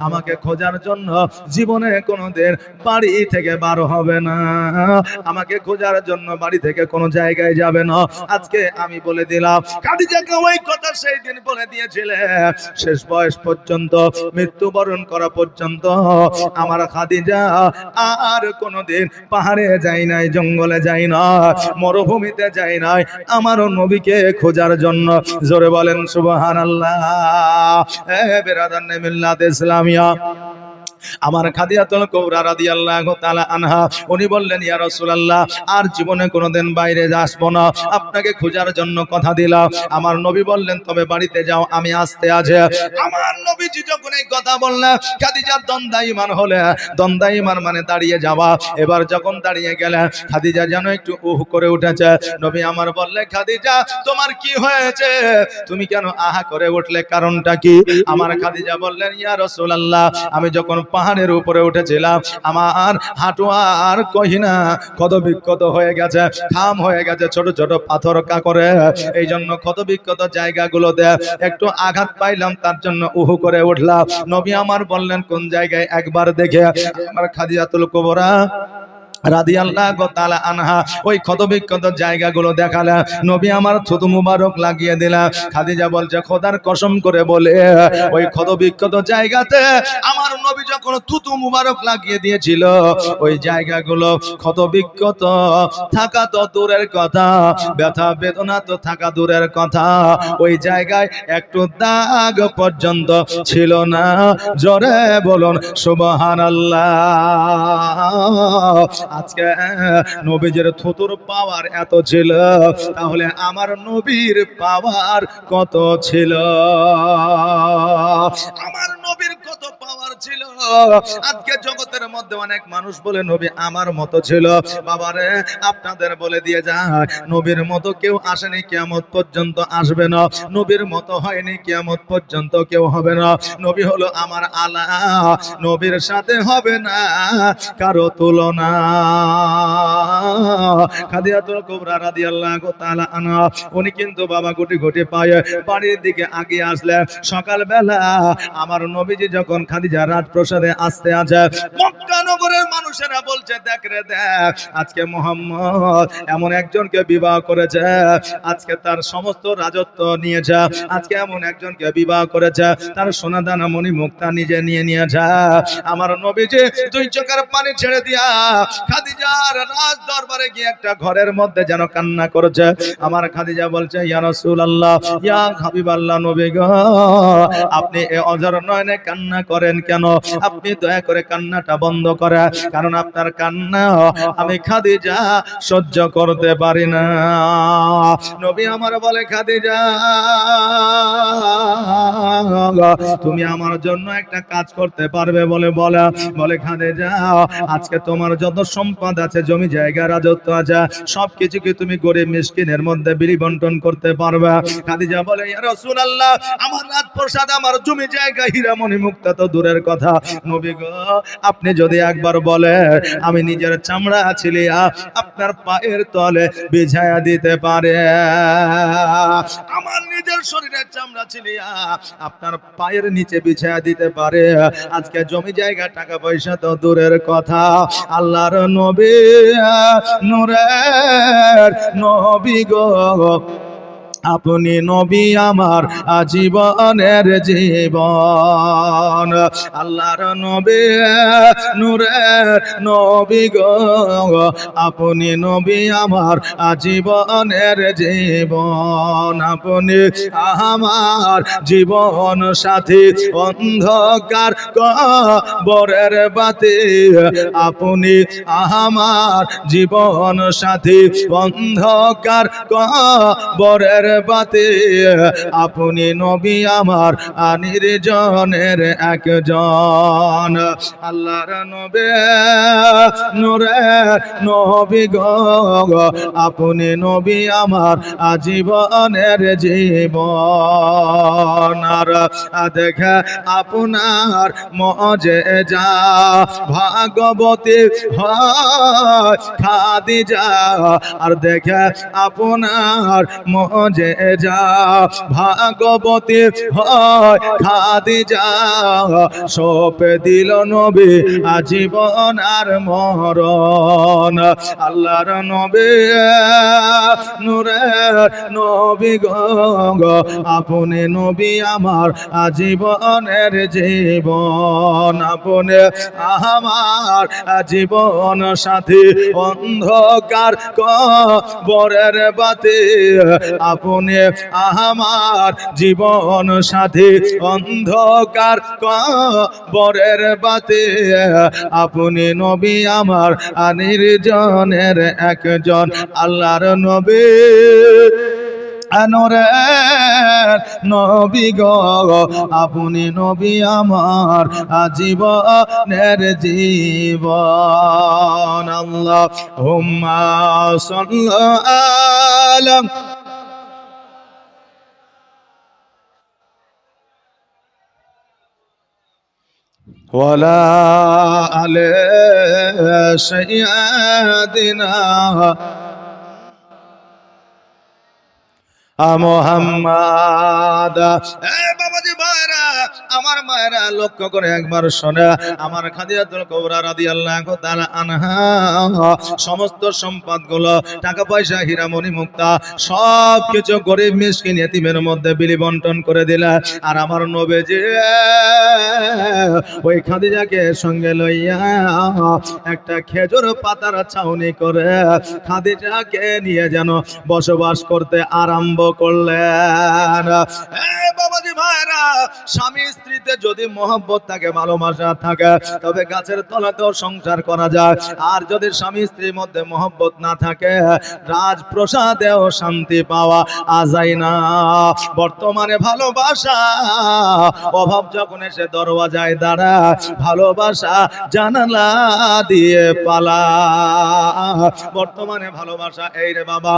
আমাকে খোঁজার জন্য জীবনে কোনোদিন বাড়ি থেকে বার হবে না, আমাকে খোঁজার জন্য বাড়ি থেকে কোনো জায়গায় যাবে না। আজকে আমি বলে দিলাম। খাদিজাকে ওই কথা সেই দিন বলে দিয়েছিলে, শেষ বয়স পর্যন্ত, মৃত্যুবরণ করা পর্যন্ত আমার খাদিজা আর কোনোদিন পাহাড়ে যাই নাই, জঙ্গলে যাই না, মরুভূমিতে যাই নাই আমার নবীকে খোঁজার জন্য। জোরে বলেন সুবহানাল্লাহ। বেরাদান মিল্লাত ইসলামিয়া, আমার খাদিজাতুল কুবরা রাদিয়াল্লাহু তাআলা আনহা উনি বললেন, ইয়া রাসূলুল্লাহ আর জীবনে কোনোদিন বাইরে আসবো না, আপনাকে খোঁজার জন্য কথা দিলাম। আমার নবী বললেন, তবে বাড়িতে যাও, আমি আসতে আছে। আমার নবীজি যখন এই কথা বললেন, খাদিজা দ্বন্দ্বায়মান হলে, দ্বন্দ্বায়মান মানে দাঁড়িয়ে যাওয়া। এবার যখন দাঁড়িয়ে গেলেন, খাদিজা যেন একটু উহ করে উঠেছে। নবী আমার বললেন, খাদিজা তোমার কি হয়েছে, তুমি কেন আহা করে উঠলে, কারণটা কি? আমার খাদিজা বললেন, ইয়া রাসূলুল্লাহ আমি যখন পাহাড়ের উপরে উঠেছিলাম, আমার হাঁটু আর কহিনা ক্ষত বিক্ষত হয়ে গেছে, খাম হয়ে গেছে, ছোট ছোট পাথর কাকরে, এই জন্য ক্ষত বিক্ষত জায়গাগুলোতে একটু আঘাত পাইলাম, তার জন্য উহু করে উঠলাম। নবী আমার বললেন, কোন জায়গায় একবার দেখে। আমার খাদিজাতুল কুবরা রাদিয়াল্লাহু তাআলা আনহা ওই ক্ষতবিক্ষত জায়গাগুলো দেখালেন। নবী আমার থুতু মুবারক লাগিয়ে দিলেন। খাদিজা বলছে, খোদার কসম করে বলে, ওই ক্ষতবিক্ষত জায়গাতে আমার নবী যখন থুতু মুবারক লাগিয়ে দিয়েছিল, ওই জায়গাগুলো ক্ষতবিক্ষত থাকা তো দূরের কথা, ব্যথা বেদনা তো থাকা দূরের কথা, ওই জায়গায় একটু দাগ পর্যন্ত ছিল না। জোরে বলুন সুবহানাল্লাহ। আজকে নবীজির থুতুর পাওয়ার এত ছিল, তাহলে আমার নবীর পাওয়ার কত ছিল? আমার নবীর কত পাওয়ার ছিল? আজকে জগতের মধ্যে অনেক মানুষ বলে নবী আমার মতো ছিল। বাবারে, আপনাদের বলে দিয়ে যায়, নবীর মতো কেউ আসেনি, কিয়ামত পর্যন্ত আসবে না। নবীর মতো হয়নি, কিয়ামত পর্যন্ত কেউ হবে না। নবী হলো আমার আলা, নবীর সাথে হবে না কারো তুলনা। খাদিজাতুল কুবরা রাদিয়াল্লাহু তাআলা আনহা উনি কিন্তু বাবা গুটি গুটি পায়ে বাড়ির দিকে আগিয়ে আসলেন। সকালবেলা আমার নবীজি যখন খাদিজা রাজপ্রাসাদে আসতে আছে, মক্কা নগরের মানুষেরা বলছে, দেখ রে দেখ, আজকে মুহাম্মদ এমন একজনকে বিবাহ করেছে, আজকে তার সমস্ত রাজত্ব নিয়েছে, আজকে এমন একজনকে বিবাহ করেছে, তার সোনা দানা মণি মুক্তা নিজে নিয়ে নিয়েছে। আমার নবীজি দুই চোখের পানি ছেড়ে দিয়া খাদিজার রাজ দরবারে গিয়ে একটা ঘরের মধ্যে যেন কান্না করেছে। আমার খাদিজা বলছে, ইয়া রাসূলুল্লাহ, ইয়া হাবিবাল্লাহ, নবী গো, আপনি এই অঝর নয়নে কান্না করেন কেন? কেন? আপনি দয়া করে কান্নাটা বন্ধ করে, কারণ আপনার কান্না আমি খাদিজা সহ্য করতে পারি না। নবী আমার বলে, খাদিজা তুমি আমার জন্য একটা কাজ করতে পারবে? বলে খাদিজা, আজকে তোমার যত সম্পদ আছে, জমি জায়গা রাজত্ব আছে, সবকিছু কি তুমি গরিব মিসকিনের মধ্যে বিলি বন্টন করতে পারবে? খাদিজা বলে, ইয়া রাসূলুল্লাহ, আমার রাজপ্রাসাদ, আমার জমি জায়গা, হীরামণি মুক্তা তো দূরের কথা, নবী গো আপনি যদি একবার বলে আমি নিজের চামড়া ছিলিয়া আপনার পায়ের তলে বিছায়া দিতে পারে, আমার নিজের শরীরের চামড়া ছিলিয়া আপনার পায়ের নিচে বিছায়া দিতে পারে, আজকে জমি জায়গা টাকা পয়সা তো দূরের কথা, আল্লাহর নবী, নূরের নবী গো আপনি নবী আমার আজীবনের জীবন, আল্লাহর নবী, নূরের নবী গো আপনি নবী আমার আজীবনের জীবন, আপনি আমার জীবন সাথী, অন্ধকার কবরের বাতি, আপনি আমার জীবন সাথী, অন্ধকার কবরের বাতি, আপনি নবী আমার নির্জনের একজন, আল্লাহর নবী, নূরের নবী গো আপনি নবী আমার আজীবনের জীবন, আর দেখে আপনার মুআজিজা ভাগবতী হয় খাদিজা, আর দেখে আপনার মুআজিজা ভাগবতী হয় খাদিজা, সঁপে দিল নবী আজীবন আর মরণ, আল্লাহর নবী, নূরের নবী গো আপনি নবী আমার আজীবনের জীবন, আপনি আমার জীবন সাথী, অন্ধকার কবরের বাতি, আপনি আমার জীবন সাথী, অন্ধকার কবরের বাতি, আপনি নবী আমার নির্জনের একজন, আল্লাহর নবী, নূরের নবী গো আপনি নবী আমার আজীবনের জীবন, আল্লাহুম্মা সাল্লি আলা ওয়ালা আলি সাইয়্যিদিনা মুহাম্মাদ। বাবাজি ভাইরা, আমার মায়েরা লক্ষ্য করে একবার শোনে, আমার খাদিজাতুল কুবরা রাদিয়াল্লাহু তাআলা আনহা সমস্ত সম্পদগুলো, টাকা পয়সা, হীরামণি মুক্তা, সব কিছু গরিব মিসকিন ইতিমের মধ্যে বিলি বন্টন করে দিলা, আর আমার নবীজি ওই খাদিজাকে সঙ্গে লইয়া একটা খেজুর পাতার ছাউনি করে খাদিজাকে নিয়ে যেন বসবাস করতে আরম্ভ করলেন। বাবাজি ভাইরা, স্বামী স্ত্রীতে যদি মহব্বত থাকে, ভালোবাসা থাকে, তবে গাছের তলাতেও সংসার করা যায়, আর যদি স্বামী স্ত্রীর মধ্যে মহব্বত না থাকে, রাজপ্রাসাদেও শান্তি পাওয়া যায় না। বর্তমানে ভালোবাসা অভাব যখন এসে দরওয়াজায় দাঁড়ায়, ভালোবাসা জানালা দিয়ে পালা। বর্তমানে ভালোবাসা এই রে বাবা।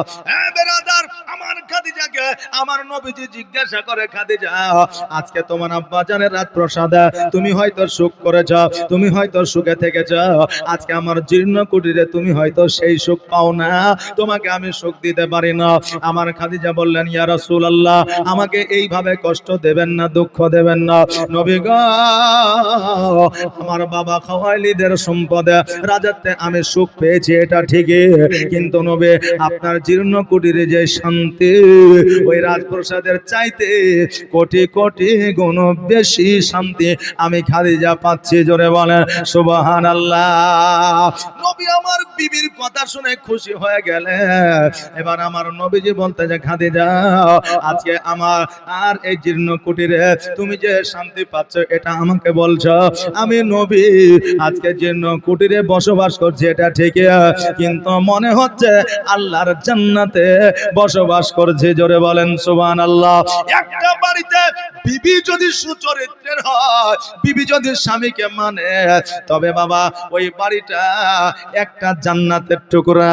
বেরাদার, আমার খাদিজাকে আমার নবীজি জিজ্ঞাসা করে, খাদিজা আজকে তোমার আব্বা জানের রাজপ্রাসাদে তুমি হয়তো সুখ করেছ, তুমি হয়তো সুখে থেকেছ, আজকে আমার জীর্ণ কুটিরে তুমি হয়তো সেই সুখ পাও না, তোমাকে আমি সুখ দিতে পারি না। আমার খাদিজা বললেন, ইয়া রাসূলুল্লাহ, আমাকে এইভাবে কষ্ট দেবেন না, দুঃখ দেবেন না নবী গো, আমার বাবা খাওয়াইলিদের সম্পদে রাজত্বে আমি সুখ পেয়েছি, এটা ঠিকই, কিন্তু নবী আপনার জীর্ণ কুটিরে যে শান্তি, ওই রাজপ্রাসাদের চাইতে কোটি কোটি গুণ বেশি বেশি শান্তি আমি খাদিজা পাচ্ছি। জোরে বলেন সুবহানাল্লাহ। নবী আমার বিবির কথা শুনে খুশি হয়ে গেলেন। এবার আমার নবীজি বলতে যে খাদিজা, আজকে আমার আর এই জীর্ণ কুটিরে তুমি যে শান্তি পাচ্ছ এটা আমাকে বলছো। আমি নবী আজকে জীর্ণ কুটিরে বসবাস করছি, এটা ঠিক, কিন্তু মনে হচ্ছে আল্লাহর জান্নাতে বসবাস করছে। জোরে বলেন সুবহানাল্লাহ। একটা বাড়িতে বিবি যদি সুচরিত্রের হয়, বিবি যদি স্বামীকে মানে, তবে বাবা ওই বাড়িটা একটা জান্নাতের টুকরা।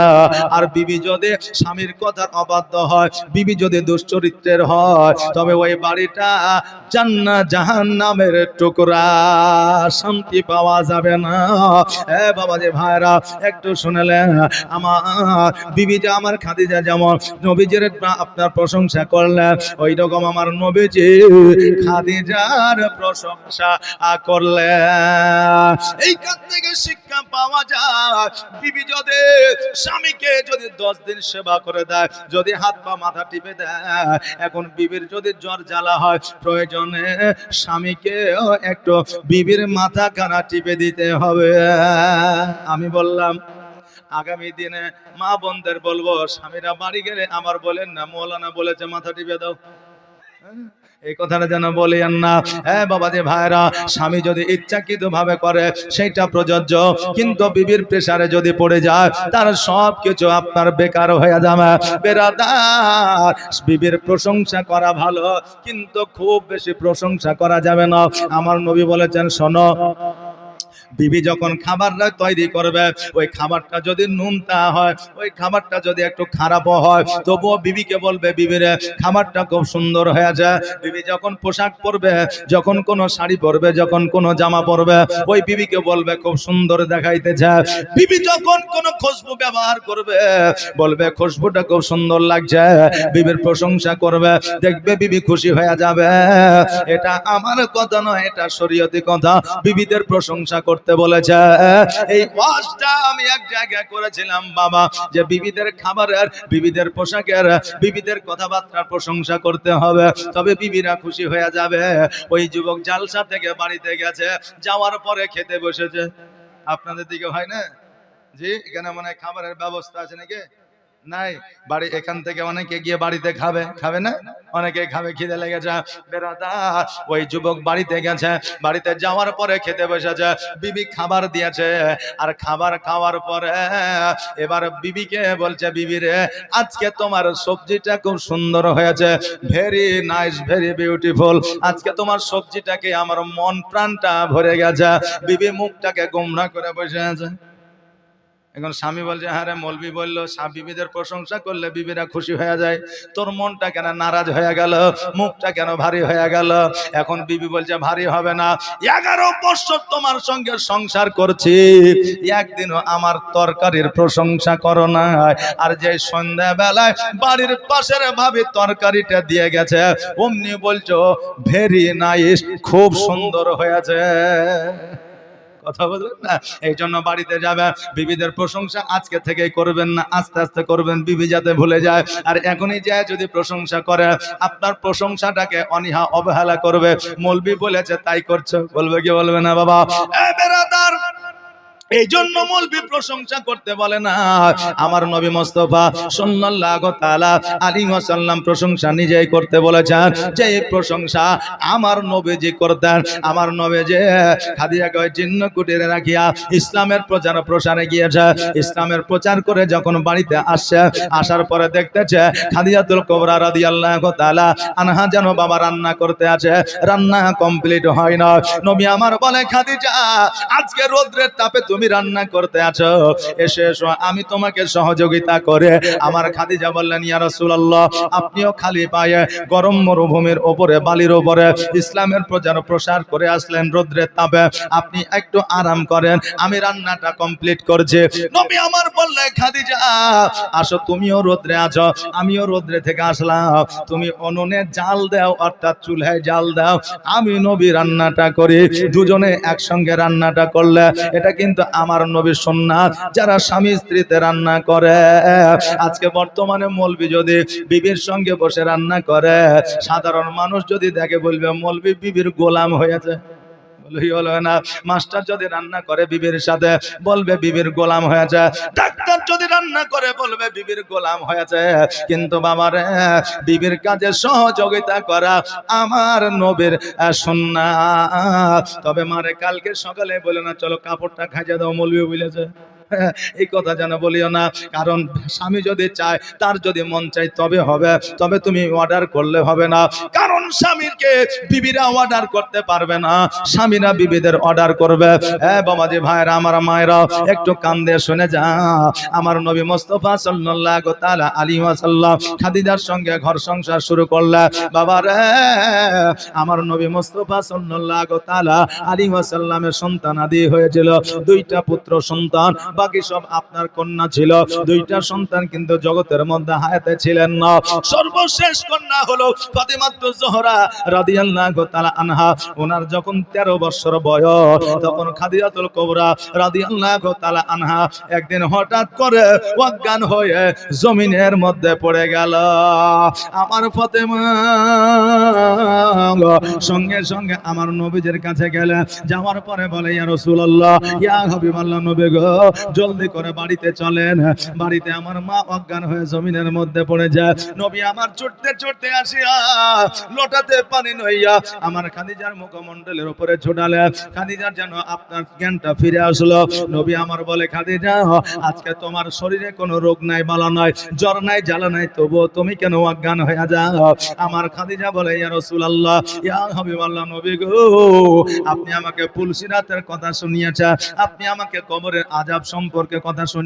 আর বিবি যদি স্বামীর কথার অবাধ্য হয়, বিবি যদি দুশ্চরিত্রের হয়, তবে ওই বাড়িটা জাহান্নামের টুকরা। শান্তি পাওয়া যাবে না। বাবা যে ভাইরা একটু শুনলেন, আমার বিবি যে আমার খাদিজা যেমন নবীজির আপনার প্রশংসা করলেন, ওই রকম আমার নবীজি খাদিজার প্রশংসা করলেন। এইখান থেকে শিক্ষা পাওয়া যায়, বিবি যদি স্বামীকে যদি 10 দিন সেবা করে দেয়, যদি হাত পা মাথা টিপে দেয়, এখন বিবির যদি জ্বর জ্বালা হয়, প্রয়োজনে স্বামীকে একটু বিবির মাথা খানা টিপে দিতে হবে। আমি বললাম আগামী দিনে মা বোনদের বলবো, স্বামীরা বাড়ি গেলে আমার বলেন না মৌলানা বলেছে মাথা টিপে দাও, এই কথাটা যেন বলেন না। হ্যাঁ বাবা যে ভাইরা, স্বামী যদি ইচ্ছাকৃত ভাবে করে সেটা প্রযোজ্য, কিন্তু বিবির প্রেসারে যদি পড়ে যায় তার সব কিছু আপনার বেকার হয়ে যাবে। বেরাদার, বিবির প্রশংসা করা ভালো, কিন্তু খুব বেশি প্রশংসা করা যাবে না। আমার নবী বলেছেন, শোনো, বিবি যখন খাবার তৈরি করবে, ওই খাবারটা যদি নুনতা হয়, ওই খাবারটা যদি একটু খারাপও হয়, তবুও বিবিকে বলবে, বিবিরে খাবারটা খুব সুন্দর হয়েছে। বিবি যখন পোশাক পরবে, যখন কোনো শাড়ি পরবে, যখন কোনো জামা পরবে, ওই বিবিকে বলবে খুব সুন্দর দেখাইতেছে। বিবি যখন কোনো খুশবু ব্যবহার করবে, বলবে খুশবুটা খুব সুন্দর লাগছে, বিবির প্রশংসা করবে, দেখবে বিবি খুশি হয়ে যাবে। এটা আমার কথা নয়, এটা শরীয়তি কথা। বিবিদের প্রশংসা করতে বলেছে। এই ওয়াজটা আমি এক জায়গায় করেছিলাম বাবা, যে বিবিদের খাবারের, বিবিদের পোশাকের, বিবিদের কথাবার্তার প্রশংসা করতে হবে, তবে বিবিরা খুশি হয়ে যাবে। ওই যুবক জালসা থেকে বাড়িতে গেছে, যাওয়ার পরে খেতে বসেছে। আপনাদের দিকে হয় না? জি, এখানে মনে হয় খাবারের ব্যবস্থা আছে নাকি? নাই। বাড়ি এখান থেকে অনেকে গিয়ে বাড়িতে খাবে, খাবে না? অনেকে খাবে, খিদে লেগেছে। বেরাদার, ওই যুবক বাড়িতে গেছে, বাড়িতে যাওয়ার পরে খেতে বসেছে, বিবি খাবার দিয়েছে। আর খাবার খাওয়ার পরে এবার বিবিকে বলছে, বিবি রে, আজকে তোমার সবজিটা খুব সুন্দর হয়েছে, ভেরি নাইস, ভেরি বিউটিফুল। আজকে তোমার সবজিটাকে আমার মন প্রাণটা ভরে গেছে। বিবি মুখটাকে গোমরা করে বসে আছে। এখন স্বামী বলছে, হ্যাঁ রে, মৌলবি বললো বিবিদের প্রশংসা করলে বিবিরা খুশি হয়ে যায়, তোর মনটা কেন নারাজ হয়ে গেল, মুখটা কেন ভারী হয়ে গেল? এখন বিবি বলছে, ভারী হবে না, 11 বছর তোমার সঙ্গে সংসার করছি, একদিনও আমার তরকারির প্রশংসা করো না। আর যে সন্ধ্যা বেলায় বাড়ির পাশের ভাবি তরকারিটা দিয়ে গেছে, অমনি বলছো ভেরি নাইস, খুব সুন্দর হয়েছে। কথা বলবেন না? এই জন্য বাড়িতে যাবে, বিবিদের প্রশংসা আজকে থেকেই করবেন না, আস্তে আস্তে করবেন, বিবি যাতে ভুলে যায়। আর এখনই যায় যদি প্রশংসা করে, আপনার প্রশংসাটাকে অনীহা অবহেলা করবে। মৌলবি বলেছে তাই করছো, বলবে কি বলবে না বাবা? বেরাদার, এই জন্য মৌলবি প্রশংসা করতে বলে না। আমার নবী মুস্তাফা সাল্লাল্লাহু তাআলা আলাইহি ওয়াসাল্লাম প্রশংসা নিজেই করতে বলেছেন, যে প্রশংসা আমার নবীজি করতেন। আমার নবীজি খাদিজাকে ওই জিন্ন কুটিরে রাখিয়া ইসলামের প্রচার প্রসারে গিয়েছে। ইসলামের প্রচার করে যখন বাড়িতে আসছে, আসার পরে দেখতেছে খাদিজাতুল কুবরা রাদিয়াল্লাহু তাআলা আনহা যেন বাবা রান্না করতে আছে, রান্না কমপ্লিট হয় না। নবী আমার বলে, খাদিজা, আজকে রোদ্রের তাপে তুমি রান্না করতে আছো, এসে এসো, আমি তোমাকে সহযোগিতা করে। আমার খাদিজা বললেন, ইয়া রাসূলুল্লাহ, আপনিও খালি পায়ে গরম মরুভূমির উপরে, বালির উপরে ইসলামের প্রচার প্রসার করে আসলেন রোদ্রের তাপে, আপনি একটু আরাম করেন, আমি রান্নাটা কমপ্লিট করছি। নবী আমার বললেন, খাদিজা, আসো, তুমিও রোদ্রে আছো, আমিও রোদ্রে থেকে আসলাম, তুমি উনুনে জাল দাও, অর্থাৎ চুলায় জাল দাও, আমি নবী রান্নাটা করি। দুজনে একসঙ্গে রান্নাটা করলে এটা কিন্তু আমার নবীর সুন্নাত যারা স্বামী স্ত্রীতে রান্না করে। আজকে বর্তমানে মৌলবি যদি বিবির সঙ্গে বসে রান্না করে, সাধারণ মানুষ যদি দেখে বলবে মৌলবি বিবির গোলাম হয়েছে। না, মাস্টার যদি রান্না করে বিবির সাথে বলবে বিবির গোলাম হয়েছে, ডাক্তার যদি রান্না করে বলবে বিবির গোলাম হয়েছে। কিন্তু বাবারে, বিবির কাজে সহযোগিতা করা আমার নবীর সুন্নাত। তবে মারে কালকে সকালে বলে না চলো কাপড়টা খাইয়ে দাও, মৌলবি বলেছে। এই কথা যেন বলিও না, কারণ স্বামী যদি চায়, তার যদি মন চায় তবে হবে, তবে তুমি অর্ডার করলে হবে না। কারণ স্বামীকে বিবিরা অর্ডার করতে পারবে না, স্বামীরা বিবিদের অর্ডার করবে। বাবাজি ভাইরা, আমার মায়েরা, একটু কান দিয়ে শুনে যা। আমার নবী মুস্তাফা সাল্লাল্লাহু তাআলা আলাইহি ওয়াসাল্লাম খাদিজার সঙ্গে ঘর সংসার শুরু করলে। বাবারে, আমার নবী মুস্তাফা সাল্লাল্লাহু তাআলা আলাইহি ওয়াসাল্লামের সন্তান আদি হয়েছিল দুইটা পুত্র সন্তান, বাকি সব আপনার কন্যা ছিল। দুইটা সন্তান কিন্তু জগতের মধ্যে হায়াতে ছিলেন না। সর্বশেষ কন্যা হলো ফাতেমাতুজ জোহরা রাদিয়াল্লাহু তাআলা আনহা। ওনার যখন 13 বছর বয়স, তখন খাদিজাতুল কুবরা রাদিয়াল্লাহু তাআলা আনহা একদিন হঠাৎ করে অজ্ঞান হয়ে জমিনের মধ্যে পড়ে গেল। আমার ফাতেমা সঙ্গে সঙ্গে আমার নবীজির কাছে গেলেন। যাওয়ার পরে বলে, ইয়া রাসূলুল্লাহ, ইয়া হাবিবাল্লাহ, নবী গো, জলদি করে বাড়িতে চলেন। বাড়িতে আমার মা অজ্ঞান হয়ে জমিনের মধ্যে পড়ে যায়। নবী আমার ছুটতে ছুটতে আসিয়া লোটাতে পানি নইয়া আমার খাদিজার মুখমণ্ডলের উপরে ছোটালে। খাদিজার যেন আপনার জ্ঞানটা ফিরে আসলো। নবী আমার বলে, খাদিজা, আজকে তোমার শরীরে কোনো রোগ নাই, বালা নাই, জ্বর নাই, জ্বালা নাই, তবুও তুমি কেন অজ্ঞান হয়ে যাও? আমার খাদিজা বলে, ইয়া রাসূলুল্লাহ, ইয়া হাবিবাল্লাহ, নবী গো, আপনি আমাকে পুলসিরাতের কথা শুনিয়েছেন, আপনি আমাকে কবরের আযাব সম্পর্কে কথা শুনিয়েছেন।